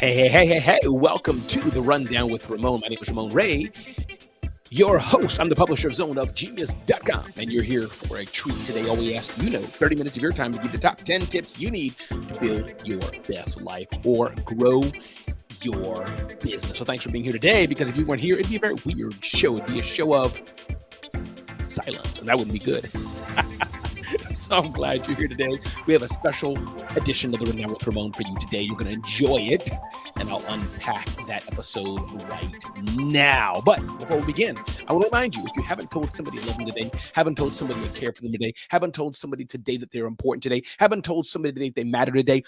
Hey. Welcome to the Rundown with Ramon. My name is Ramon Ray, your host. I'm the publisher of zoneofgenius.com, and you're here for a treat today. All we ask, 30 minutes of your time to give the top 10 tips you need to build your best life or grow your business. So thanks for being here today, because if you weren't here, it'd be a very weird show. It'd be a show of silence, and that wouldn't be good. So I'm glad you're here today. We have a special edition of the Rundown with Ramon for you today. You're going to enjoy it, and I'll unpack that episode right now. But before we begin, I want to remind you, if you haven't told somebody you love them today, haven't told somebody you care for them today, haven't told somebody today that they're important today, haven't told somebody today they matter today,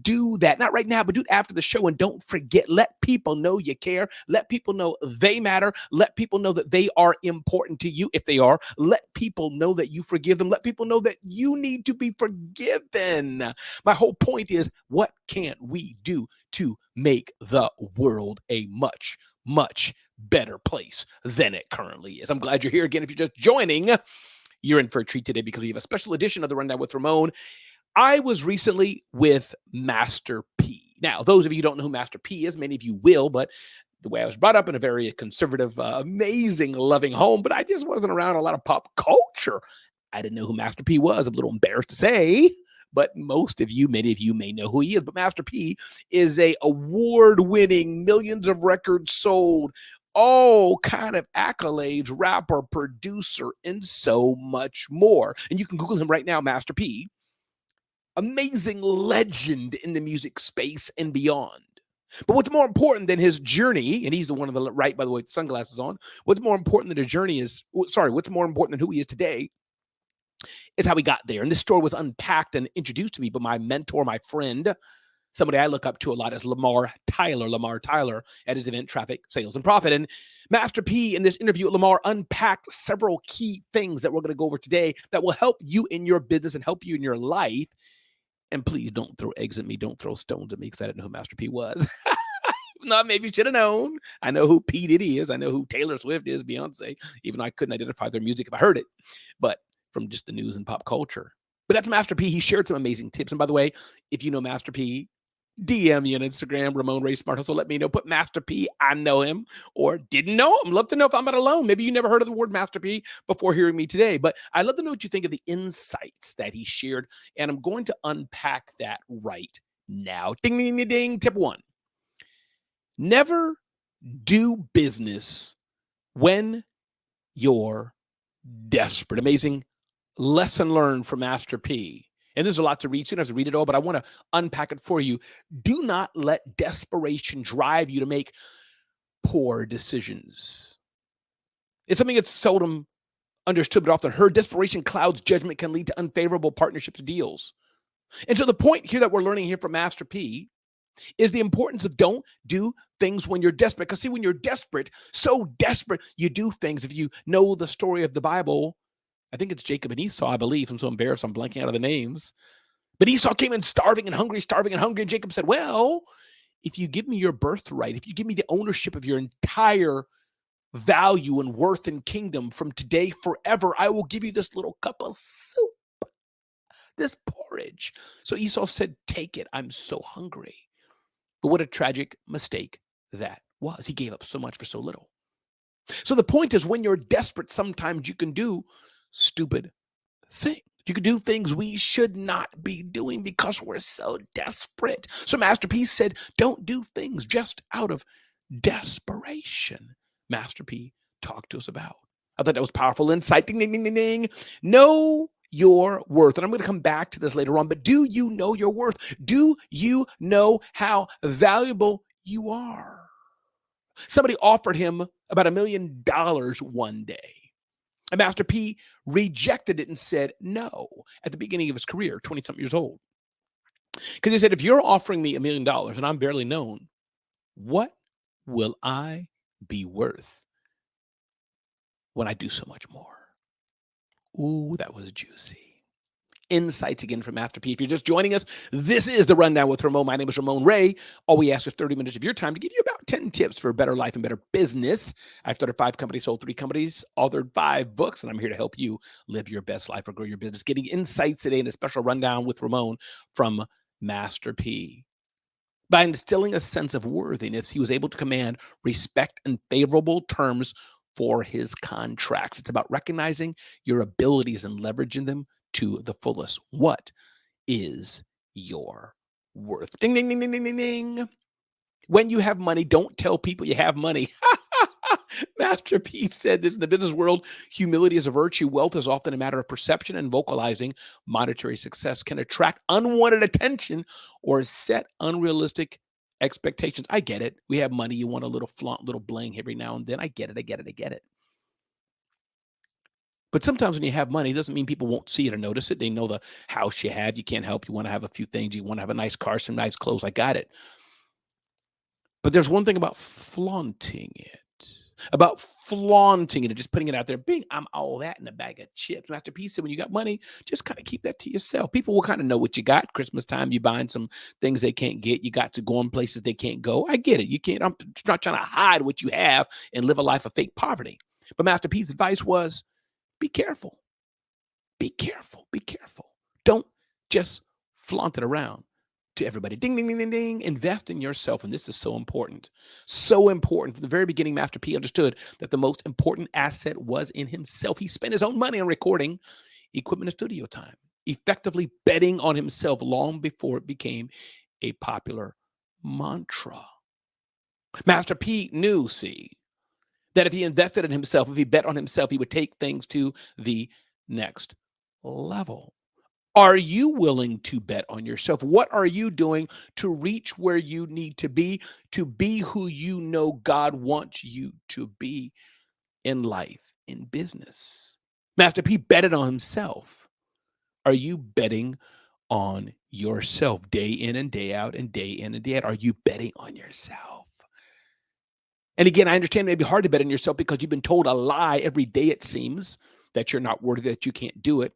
do that. Not right now, but do it after the show. And don't forget, let people know you care. Let people know they matter. Let people know that they are important to you if they are. Let people know that you forgive them. Let people know that you need to be forgiven. My whole point is, what can we do to make the world a much, much better place than it currently is? I'm glad you're here again. If you're just joining, you're in for a treat today, because we have a special edition of the Rundown with Ramon. I was recently with Master P. Now, those of you who don't know who Master P is, many of you will, but the way I was brought up in a very conservative, amazing, loving home, but I just wasn't around a lot of pop culture. I didn't know who Master P was. I'm a little embarrassed to say, but most of you, many of you may know who he is. But Master P is a award-winning, millions of records sold, all kind of accolades, rapper, producer, and so much more. And you can Google him right now, Master P. Amazing legend in the music space and beyond. But what's more important than his journey, and he's the one on the right, by the way, with sunglasses on, what's more important than what's more important than who he is today is how he got there. And this story was unpacked and introduced to me by my mentor, my friend, somebody I look up to a lot, is Lamar Tyler at his event, Traffic, Sales, and Profit. And Master P, in this interview with Lamar, unpacked several key things that we're going to go over today that will help you in your business and help you in your life. And please don't throw eggs at me. Don't throw stones at me, because I didn't know who Master P was. No, maybe you should have known. I know who P. Diddy is. I know who Taylor Swift is, Beyonce, even though I couldn't identify their music if I heard it. But from just the news and pop culture. But that's Master P. He shared some amazing tips. And by the way, if you know Master P, DM me on Instagram, Ramon Ray Smart Hustle. Let me know. Put Master P, I know him, or didn't know him. Love to know if I'm not alone. Maybe you never heard of the word Master P before hearing me today. But I'd love to know what you think of the insights that he shared. And I'm going to unpack that right now. Ding, ding, ding, ding. Tip 1. Never do business when you're desperate. Amazing lesson learned from Master P. And there's a lot to read, so you don't have to read it all, but I want to unpack it for you. Do not let desperation drive you to make poor decisions. It's something that's seldom understood, but often heard. Desperation clouds judgment, can lead to unfavorable partnerships and deals. And so the point here that we're learning here from Master P is the importance of don't do things when you're desperate. Because see, when you're desperate, so desperate, you do things. If you know the story of the Bible, I think it's Jacob and Esau, I believe. I'm so embarrassed, I'm blanking out of the names. But Esau came in starving and hungry. And Jacob said, well, if you give me your birthright, if you give me the ownership of your entire value and worth and kingdom from today forever, I will give you this little cup of soup, this porridge. So Esau said, take it. I'm so hungry. But what a tragic mistake that was. He gave up so much for so little. So the point is, when you're desperate, sometimes you can do stupid things. You can do things we should not be doing because we're so desperate. So Master P said, don't do things just out of desperation. Master P talked to us about. I thought that was powerful insight. Ding, ding, ding, ding, ding. Know your worth. And I'm going to come back to this later on, but do you know your worth? Do you know how valuable you are? Somebody offered him about $1 million one day. And Master P rejected it and said no at the beginning of his career, 20-something years old. Because he said, if you're offering me $1 million and I'm barely known, what will I be worth when I do so much more? Ooh, that was juicy. Insights again from Master P. If you're just joining us, this is the Rundown with Ramon. My name is Ramon Ray. All we ask is 30 minutes of your time to give you about 10 tips for a better life and better business. I've started 5 companies, sold 3 companies, authored 5 books, and I'm here to help you live your best life or grow your business. Getting insights today in a special Rundown with Ramon from Master P. By instilling a sense of worthiness, he was able to command respect and favorable terms for his contracts. It's about recognizing your abilities and leveraging them to the fullest. What is your worth? Ding, ding, ding, ding, ding, ding, ding. When you have money, don't tell people you have money. Master P said this in the business world. Humility is a virtue. Wealth is often a matter of perception, and vocalizing monetary success can attract unwanted attention or set unrealistic expectations. I get it. We have money. You want a little flaunt, little bling every now and then. I get it. I get it. I get it. But sometimes when you have money, it doesn't mean people won't see it or notice it. They know the house you have. You can't help. You want to have a few things. You want to have a nice car, some nice clothes. I got it. But there's one thing about flaunting it. And just putting it out there. Bing, I'm all that in a bag of chips. Master P said, when you got money, just kind of keep that to yourself. People will kind of know what you got. Christmas time, you buying some things they can't get. You got to go in places they can't go. I get it. You can't, I'm not trying to hide what you have and live a life of fake poverty. But Master P's advice was, be careful. Be careful. Be careful. Don't just flaunt it around to everybody. Ding, ding, ding, ding, ding. Invest in yourself. And this is so important. So important. From the very beginning, Master P understood that the most important asset was in himself. He spent his own money on recording equipment and studio time, effectively betting on himself long before it became a popular mantra. Master P knew, that if he invested in himself, if he bet on himself, he would take things to the next level. Are you willing to bet on yourself? What are you doing to reach where you need to be who you know God wants you to be in life, in business? Master P betted on himself. Are you betting on yourself day in and day out and day in and day out? Are you betting on yourself? And again, I understand it may be hard to bet on yourself because you've been told a lie every day, it seems, that you're not worthy, that you can't do it.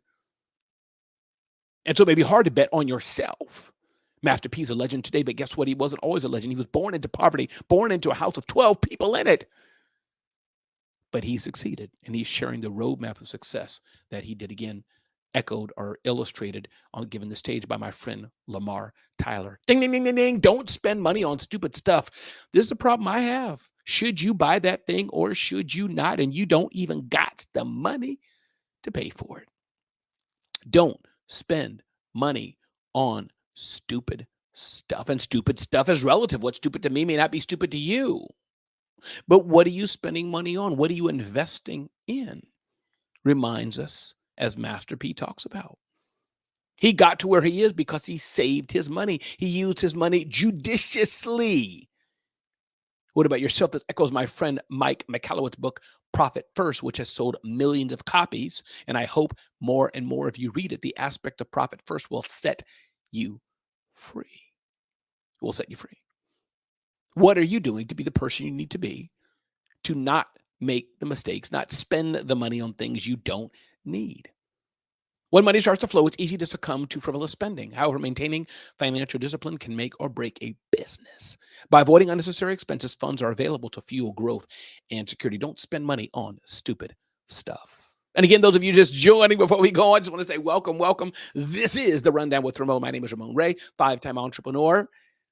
And so it may be hard to bet on yourself. Master P's a legend today, but guess what? He wasn't always a legend. He was born into poverty, born into a house with 12 people in it. But he succeeded, and he's sharing the roadmap of success that he did, again, echoed or illustrated on given the stage by my friend Lamar Tyler. Ding, ding, ding, ding, ding. Don't spend money on stupid stuff. This is a problem I have. Should you buy that thing or should you not? And you don't even got the money to pay for it. Don't spend money on stupid stuff. And stupid stuff is relative. What's stupid to me may not be stupid to you. But what are you spending money on? What are you investing in? Reminds us, as Master P talks about. He got to where he is because he saved his money. He used his money judiciously. What about yourself? This echoes my friend Mike McCallowitz's book, Profit First, which has sold millions of copies. And I hope more and more of you read it. The aspect of Profit First will set you free. Will set you free. What are you doing to be the person you need to be, to not make the mistakes, not spend the money on things you don't need? When money starts to flow, it's easy to succumb to frivolous spending. However, maintaining financial discipline can make or break a business. By avoiding unnecessary expenses, funds are available to fuel growth and security. Don't spend money on stupid stuff. And again, those of you just joining before we go, I just want to say welcome, welcome. This is The Rundown with Ramon. My name is Ramon Ray, five-time entrepreneur.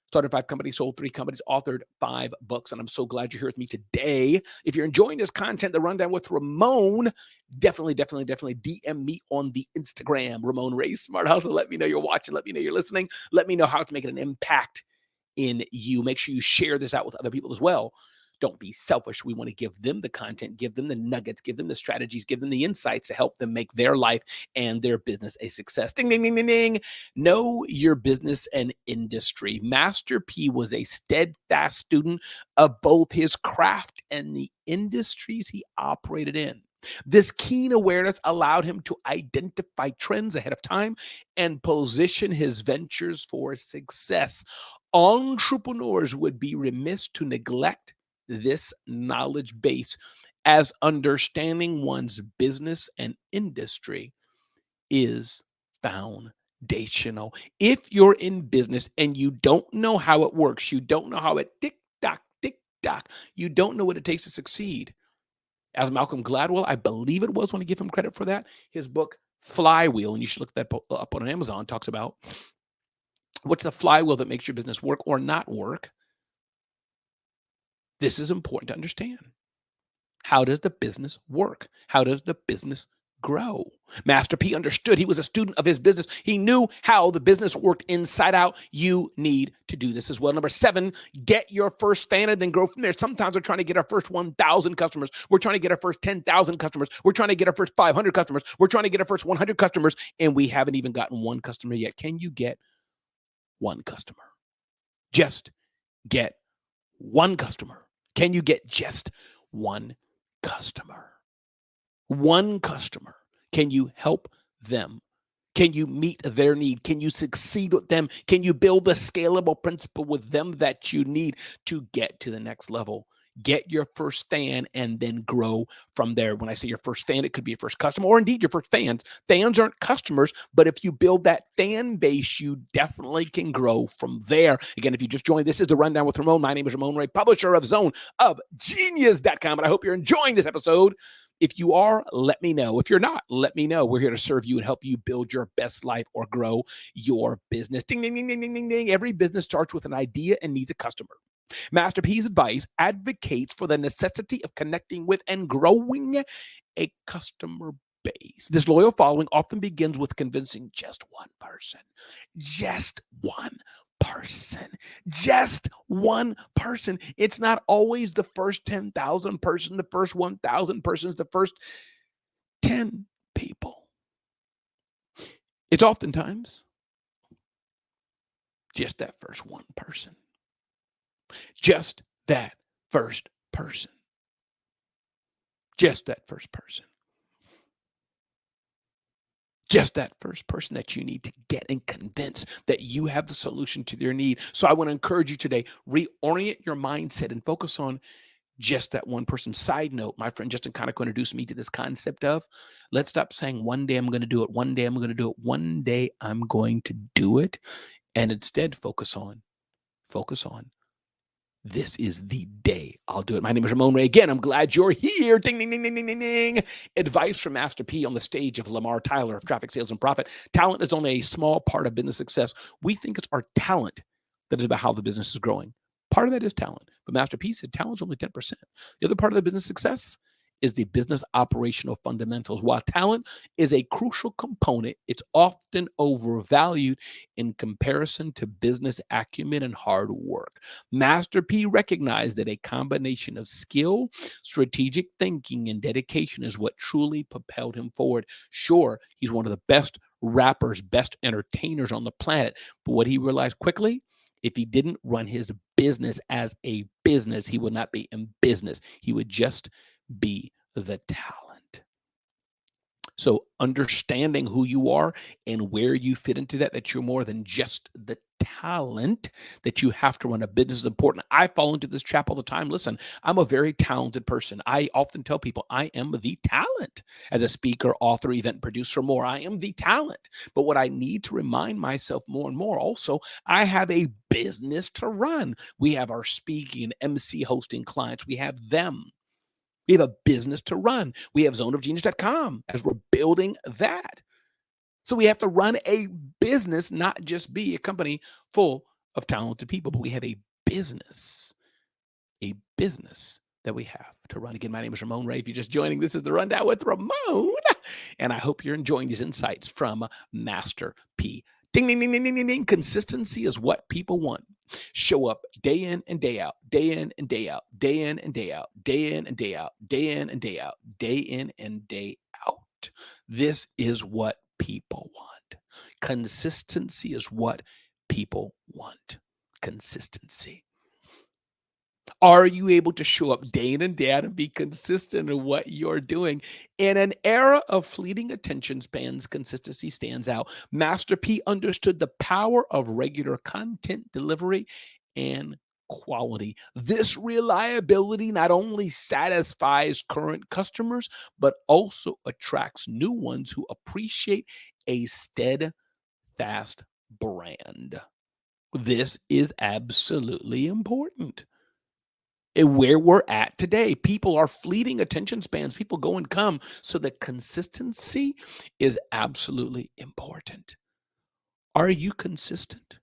Started 5 companies, sold 3 companies, authored 5 books, and I'm so glad you're here with me today. If you're enjoying this content, The Rundown with Ramon, definitely DM me on the Instagram, Ramon Ray Smart Hustle. Let me know you're watching. Let me know you're listening. Let me know how to make it an impact in you. Make sure you share this out with other people as well. Don't be selfish. We want to give them the content, give them the nuggets, give them the strategies, give them the insights to help them make their life and their business a success. Ding, ding, ding, ding, ding. Know your business and industry. Master P was a steadfast student of both his craft and the industries he operated in. This keen awareness allowed him to identify trends ahead of time and position his ventures for success. Entrepreneurs would be remiss to neglect this knowledge base, as understanding one's business and industry is foundational. If you're in business and you don't know how it works, you don't know how it tick tock, you don't know what it takes to succeed. As Malcolm Gladwell, I believe it was, when I give him credit for that, his book Flywheel, and you should look that up on Amazon, talks about What's the flywheel that makes your business work or not work? This is important to understand. How does the business work? How does the business grow? Master P understood. He was a student of his business. He knew how the business worked inside out. You need to do this as well. Number 7, get your first fan and then grow from there. Sometimes we're trying to get our first 1,000 customers. We're trying to get our first 10,000 customers. We're trying to get our first 500 customers. We're trying to get our first 100 customers, and we haven't even gotten one customer yet. Can you get one customer? Just get one customer. Can you get just one customer? One customer. Can you help them? Can you meet their need? Can you succeed with them? Can you build a scalable principle with them that you need to get to the next level? Get your first fan and then grow from there. When I say your first fan, it could be your first customer or indeed your first fans. Fans aren't customers, but if you build that fan base, you definitely can grow from there. Again, if you just joined, this is the Rundown with Ramon. My name is Ramon Ray, publisher of Zone of Genius.com, and I hope you're enjoying this episode. If you are, let me know. If you're not, let me know. We're here to serve you and help you build your best life or grow your business. Ding, ding, ding, ding, ding, ding, ding. Every business starts with an idea and needs a customer. Master P's advice advocates for the necessity of connecting with and growing a customer base. This loyal following often begins with convincing just one person. Just one person. Just one person. It's not always the first 10,000 person, the first 1,000 persons, the first 10 people. It's oftentimes just that first one person. Just that first person. Just that first person. Just that first person that you need to get and convince that you have the solution to their need. So I want to encourage you today, reorient your mindset and focus on just that one person. Side note, my friend Justin Connick introduced me to this concept of, let's stop saying one day I'm going to do it, one day I'm going to do it, one day I'm going to do it, and instead focus on, this is the day I'll do it. My name is Ramon Ray. Again, I'm glad you're here. Ding, ding, ding, ding, ding, ding, ding. Advice from Master P on the stage of Lamar Tyler of Traffic Sales and Profit. Talent is only a small part of business success. We think it's our talent that is about how the business is growing. Part of that is talent. But Master P said talent is only 10%. The other part of the business success is the business operational fundamentals. While talent is a crucial component, it's often overvalued in comparison to business acumen and hard work. Master P recognized that a combination of skill, strategic thinking, and dedication is what truly propelled him forward. Sure, he's one of the best rappers, best entertainers on the planet, but what he realized quickly, if he didn't run his business as a business, he would not be in business. He would just be the talent. So understanding who you are and where you fit into that you're more than just the talent, that you have to run a business is important. I fall into this trap all the time. Listen, I'm a very talented person. I often tell people I am the talent. As a speaker, author, event producer, more, I am the talent. But what I need to remind myself more and more also, I have a business to run. We have our speaking and MC hosting clients. We have them. We have a business to run. We have zoneofgenius.com as we're building that. So we have to run a business, not just be a company full of talented people, but we have a business that we have to run. Again, my name is Ramon Ray. If you're just joining, this is the Rundown with Ramon. And I hope you're enjoying these insights from Master P. Ding, ding, ding, ding, ding, ding, ding. Consistency is what people want. Show up day in and day out, day in and day out, day in and day out, day in and day out, day in and day out, day in and day out. This is what people want. Consistency is what people want. Consistency. Are you able to show up day in and day out and be consistent in what you're doing? In an era of fleeting attention spans, consistency stands out. Master P understood the power of regular content delivery and quality. This reliability not only satisfies current customers, but also attracts new ones who appreciate a steadfast brand. This is absolutely important. And where we're at today, people are fleeting attention spans. People go and come. So the consistency is absolutely important. Are you consistent?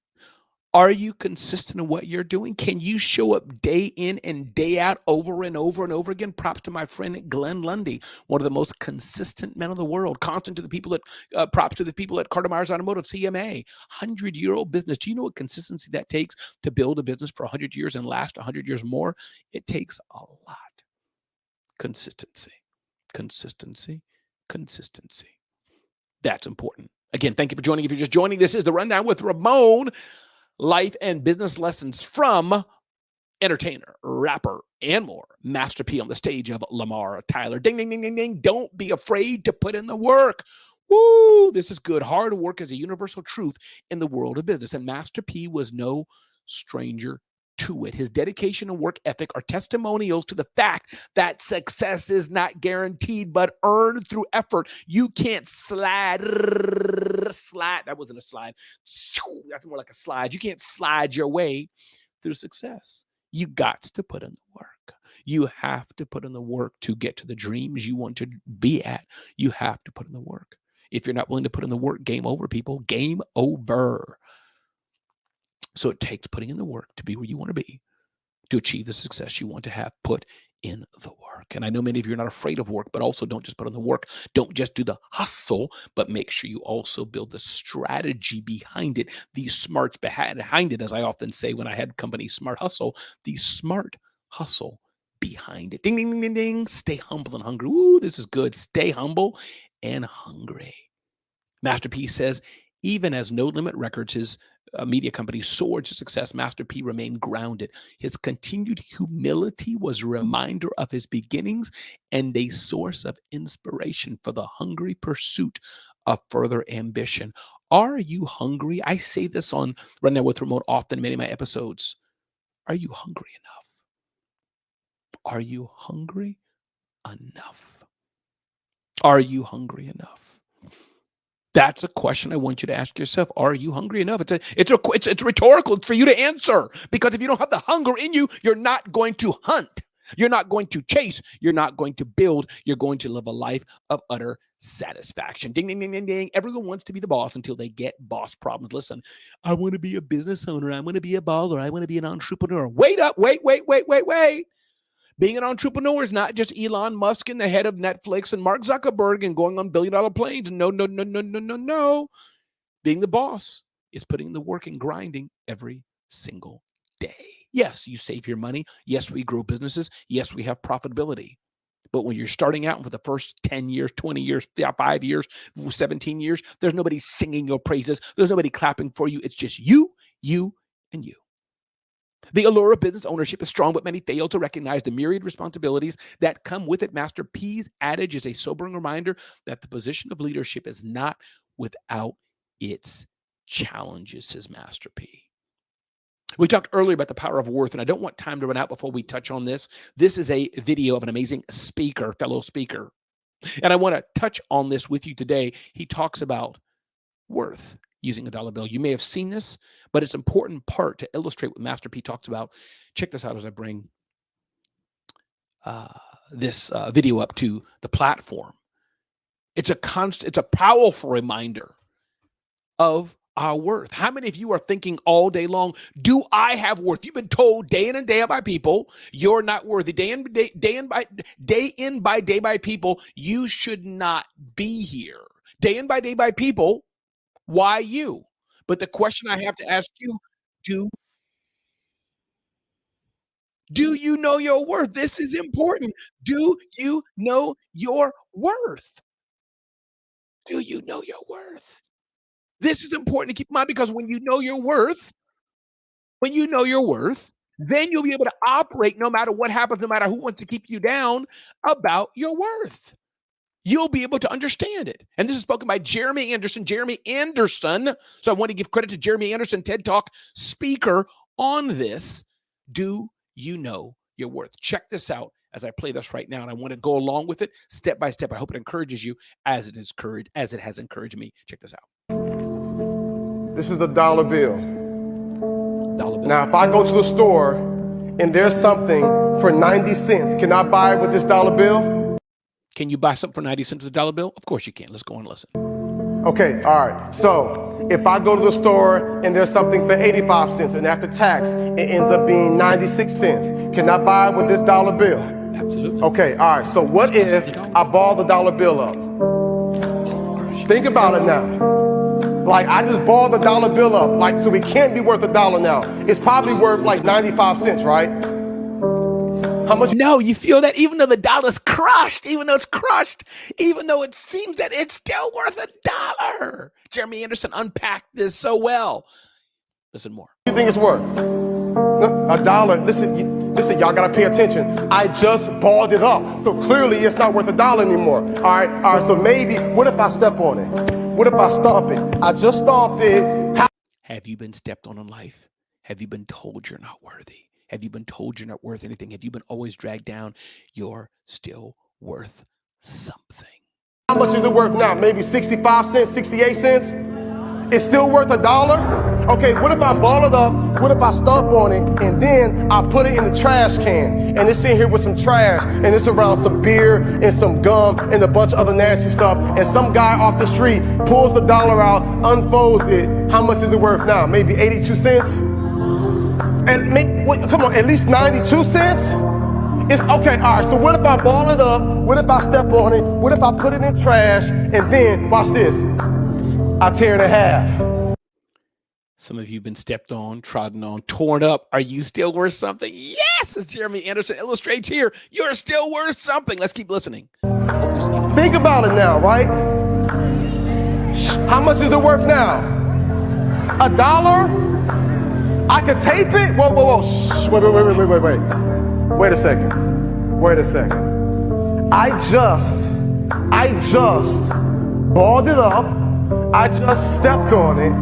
Are you consistent in what you're doing? Can you show up day in and day out over and over and over again? Props to my friend Glenn Lundy, one of the most consistent men in the world. Constant to the people at, props to the people at Carter Myers Automotive, CMA, 100-year-old business. Do you know what consistency that takes to build a business for 100 years and last 100 years more? It takes a lot. Consistency, consistency, consistency. That's important. Again, thank you for joining. If you're just joining, this is The Rundown with Ramon. Life and business lessons from entertainer, rapper, and more. Master P on the stage of Lamar Tyler. Ding, ding, ding, ding, ding. Don't be afraid to put in the work. Woo, this is good. Hard work is a universal truth in the world of business, and Master P was no stranger to it. His dedication and work ethic are testimonials to the fact that success is not guaranteed, but earned through effort. You can't slide. That wasn't a slide. That's more like a slide. You can't slide your way through success. You got to put in the work. You have to put in the work to get to the dreams you want to be at. You have to put in the work. If you're not willing to put in the work, game over, people. Game over. So it takes putting in the work to be where you want to be, to achieve the success you want to have. Put in the work. And I know many of you are not afraid of work, but also don't just put in the work. Don't just do the hustle, but make sure you also build the strategy behind it, the smarts behind it. As I often say when I had company Smart Hustle, the smart hustle behind it. Ding, ding, ding, ding, ding. Stay humble and hungry. Ooh, this is good. Stay humble and hungry. Master P says, even as No Limit Records, his media company, soared to success, Master P remained grounded. His continued humility was a reminder of his beginnings and a source of inspiration for the hungry pursuit of further ambition. Are you hungry? I say this on Rundown with Ramon often in many of my episodes. Are you hungry enough? Are you hungry enough? Are you hungry enough? That's a question I want you to ask yourself. Are you hungry enough? It's rhetorical. It's for you to answer, because if you don't have the hunger in you, you're not going to hunt. You're not going to chase. You're not going to build. You're going to live a life of utter satisfaction. Ding, ding, ding, ding, ding. Everyone wants to be the boss until they get boss problems. Listen, I want to be a business owner. I want to be a baller. I want to be an entrepreneur. Wait up. Wait. Being an entrepreneur is not just Elon Musk and the head of Netflix and Mark Zuckerberg and going on billion-dollar planes. No. Being the boss is putting in the work and grinding every single day. Yes, you save your money. Yes, we grow businesses. Yes, we have profitability. But when you're starting out for the first 10 years, 20 years, 5 years, 17 years, there's nobody singing your praises. There's nobody clapping for you. It's just you, and you. The allure of business ownership is strong, but many fail to recognize the myriad responsibilities that come with it. Master P's adage is a sobering reminder that the position of leadership is not without its challenges, says Master P. We talked earlier about the power of worth, and I don't want time to run out before we touch on this. This is a video of an amazing fellow speaker, and I want to touch on this with you today. He talks about worth using a dollar bill. You may have seen this, but it's an important part to illustrate what Master P talks about. Check this out as I bring this video up to the platform. It's a powerful reminder of our worth. How many of you are thinking all day long, do I have worth? You've been told day in and day out by people, you're not worthy. Day in by day by people, you should not be here. Day in by day by people, why you? But the question I have to ask you, do you know your worth? This is important. Do you know your worth? Do you know your worth? This is important to keep in mind, because when you know your worth, then you'll be able to operate no matter what happens, no matter who wants to keep you down, about your worth. You'll be able to understand it. And this is spoken by Jeremy Anderson. So I want to give credit to Jeremy Anderson, TED Talk speaker, on this. Do you know your worth? Check this out as I play this right now. And I want to go along with it step by step. I hope it encourages you as it has encouraged me. Check this out. This is a dollar bill. Now, if I go to the store and there's something for 90 cents, can I buy it with this dollar bill? Can you buy something for 90 cents with a dollar bill? Of course you can. Let's go and listen. Okay, all right. So If I go to the store and there's something for 85 cents and after tax, it ends up being 96 cents, can I buy it with this dollar bill? Absolutely. Okay, all right, so what if I ball the dollar bill up? Think about it now. Like, I just balled the dollar bill up, like, so it can't be worth $1 now. It's probably worth like 95 cents, right? How much? No, you feel that even though the dollar's crushed, even though it seems that it's still worth $1. Jeremy Anderson unpacked this so well. Listen more. What do you think it's worth? $1. Listen, y'all gotta pay attention. I just balled it up, so clearly it's not worth $1 anymore. All right, so maybe, what if I step on it? What if I stomp it? I just stomped it. Have you been stepped on in life? Have you been told you're not worthy? Have you been told you're not worth anything? Have you been always dragged down? You're still worth something. How much is it worth now? Maybe 65 cents, 68 cents? It's still worth $1? Okay, what if I ball it up? What if I stomp on it and then I put it in the trash can and it's in here with some trash and it's around some beer and some gum and a bunch of other nasty stuff and some guy off the street pulls the dollar out, unfolds it. How much is it worth now? Maybe 82 cents? And come on, at least 92 cents? It's okay, all right, so what if I ball it up? What if I step on it? What if I put it in trash and then, watch this, I tear it in half? Some of you have been stepped on, trodden on, torn up. Are you still worth something? Yes, as Jeremy Anderson illustrates here, you're still worth something. Let's keep listening. Think about it now, right? How much is it worth now? $1? I could tape it? Whoa. Shh. Wait. Wait a second. I just balled it up. I just stepped on it.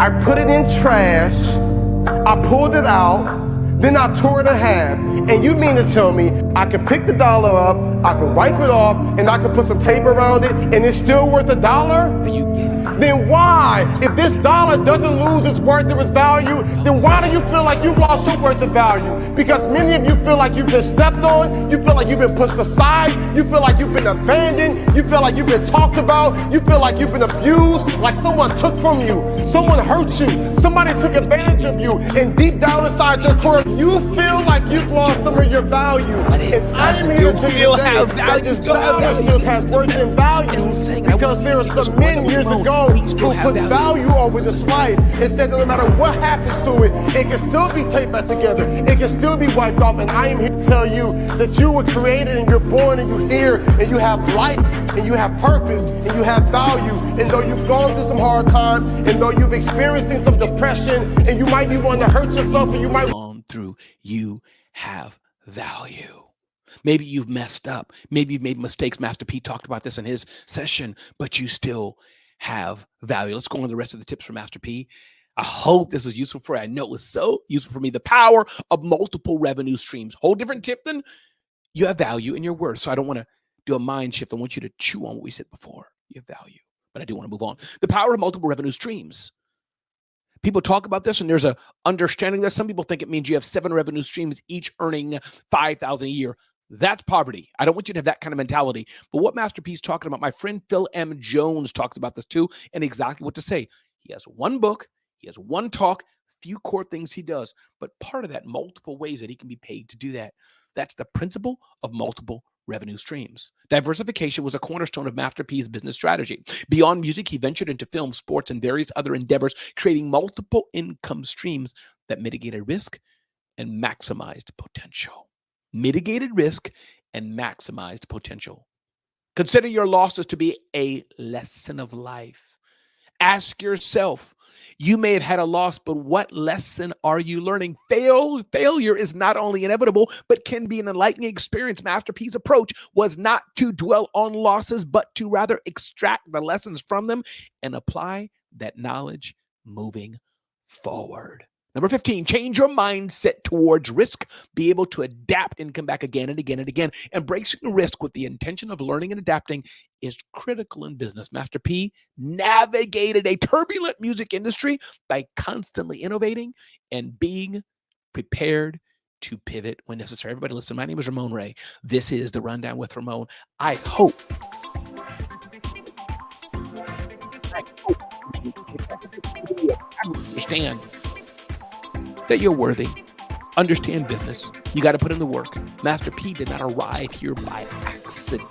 I put it in trash. I pulled it out. Then I tore it in half. And you mean to tell me I can pick the dollar up, I can wipe it off, and I can put some tape around it, and it's still worth $1? Are you kidding? Then why, if this dollar doesn't lose its worth or its value, then why do you feel like you've lost your worth of value? Because many of you feel like you've been stepped on, you feel like you've been pushed aside, you feel like you've been abandoned, you feel like you've been talked about, you feel like you've been abused, like someone took from you, someone hurt you, somebody took advantage of you, and deep down inside your core, you feel like you've lost some of your value. And I'm here to tell you that this dollar still has worth and value, because there are some men years ago who put value over this life and said that no matter what happens to it, it can still be taped back together, it can still be wiped off. And I am here to tell you that you were created and you're born and you're here and you have life and you have purpose and you have value. And though you've gone through some hard times and though you've experienced some depression and you might be wanting to hurt yourself and you might gone through, you have value. Maybe you've messed up. Maybe you've made mistakes. Master P talked about this in his session, but you still have value. Let's go on to the rest of the tips from Master P. I hope this was useful for you. I know it was so useful for me. The power of multiple revenue streams. Whole different tip than you have value in your worth. So I don't want to do a mind shift. I want you to chew on what we said before. You have value, but I do want to move on. The power of multiple revenue streams. People talk about this, and there's a understanding that some people think it means you have 7 revenue streams, each earning $5,000 a year. That's poverty. I don't want you to have that kind of mentality. But what Master P is talking about, my friend Phil M. Jones talks about this too, and exactly what to say. He has one book, he has one talk, few core things he does, but part of that, multiple ways that he can be paid to do that. That's the principle of multiple revenue streams. Diversification was a cornerstone of Master P's business strategy. Beyond music, he ventured into film, sports, and various other endeavors, creating multiple income streams that mitigated risk and maximized potential. Mitigated risk and maximized potential. Consider your losses to be a lesson of life. Ask yourself, you may have had a loss, but what lesson are you learning? Failure is not only inevitable, but can be an enlightening experience. Master P's approach was not to dwell on losses, but to rather extract the lessons from them and apply that knowledge moving forward. Number 15, change your mindset towards risk. Be able to adapt and come back again and again and again. Embracing risk with the intention of learning and adapting is critical in business. Master P navigated a turbulent music industry by constantly innovating and being prepared to pivot when necessary. Everybody listen, my name is Ramon Ray. This is The Rundown with Ramon. I hope understand that you're worthy. Understand business. You got to put in the work. Master P did not arrive here by accident.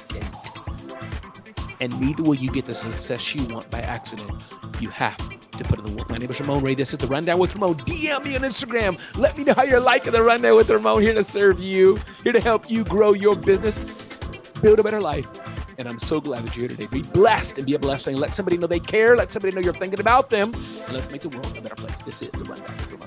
And neither will you get the success you want by accident. You have to put in the work. My name is Ramon Ray. This is the Rundown with Ramon. DM me on Instagram. Let me know how you're liking the Rundown with Ramon. Here to serve you. Here to help you grow your business. Build a better life. And I'm so glad that you're here today. Be blessed and be a blessing. Let somebody know they care. Let somebody know you're thinking about them. And let's make the world a better place. This is the Rundown with Ramon.